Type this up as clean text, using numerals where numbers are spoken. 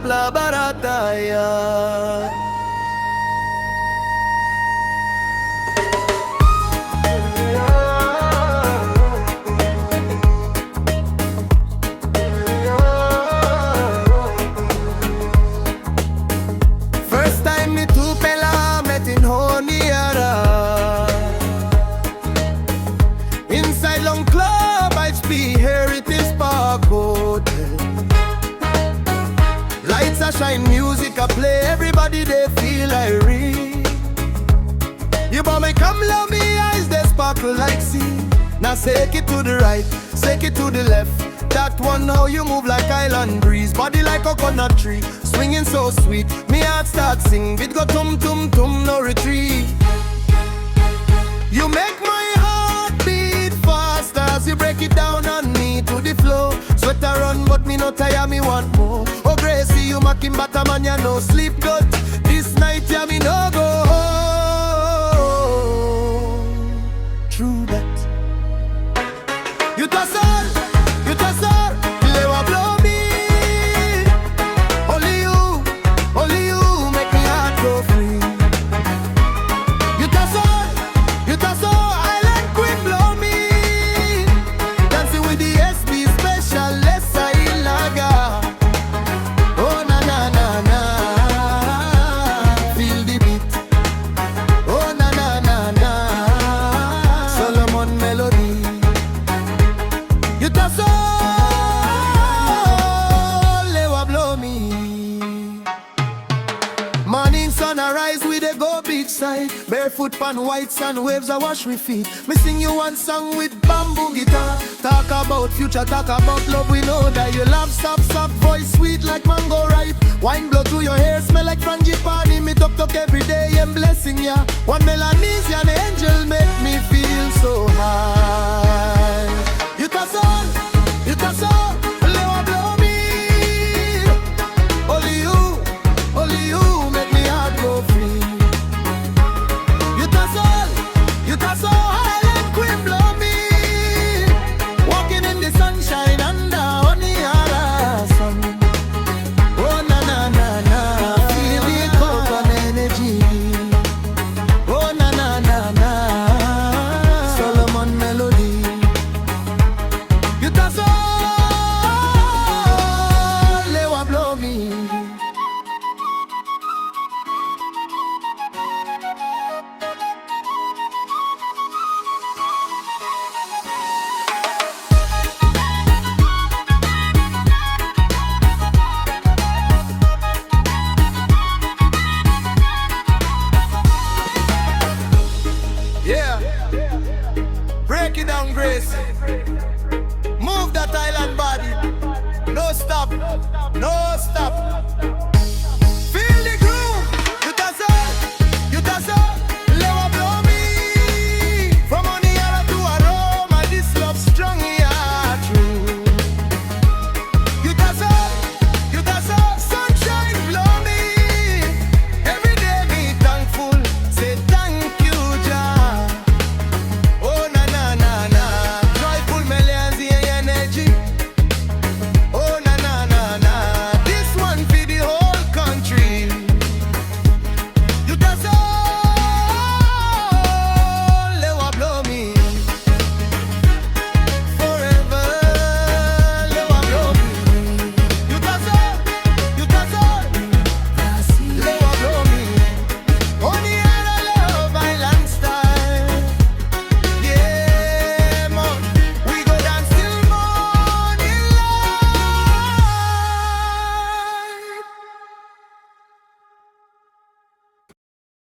bla barataya. First time me two pela met in Honiara. Inside long club, HP Heritage Park Hotel. Lights a shine, music a play, everybody they feel irate. You boy me come love me, eyes they sparkle like sea. Now shake it to the right, shake it to the left. That one how you move like island breeze. Body like a coconut tree, swinging so sweet. Me heart start sing, beat go tum tum tum, no retreat. You make my heart beat faster as you break it down on me to the floor. Sweat a run but me no tire, me want more. Oh Gracy, you macking butter man, you no sleep good. This night yeah me no go home. True that. You toss all, you toss all, let wa blow me. Only you make me heart go free. You toss all, island queen blow me. Dancing with the SB special, let's laga. Oh na na na na, feel the beat. Oh na na na na, Solomon melody. You toss all, let wa blow me. Morning sun arise, we dey go beach side. Barefoot pan white sand, waves a wash we feet. Me sing you one song with bamboo guitar. Talk about future, talk about love, we know that you love stop, voice sweet like mango ripe. Wine blow through your hair, smell like frangipani. Me talk every day, I'm blessing ya. One Melanesian angel make me feel so high. You toss all, let wa blow me. Only you make me heart go free. You toss all, island queen blow me. Walking in the sunshine under Honiara sun. Oh na na na na, feel the coconut energy. Oh na na na na, Solomon melody. You toss all, let wa blow me. Yeah, break it down, Grace. Move that island body. No stop, no stop.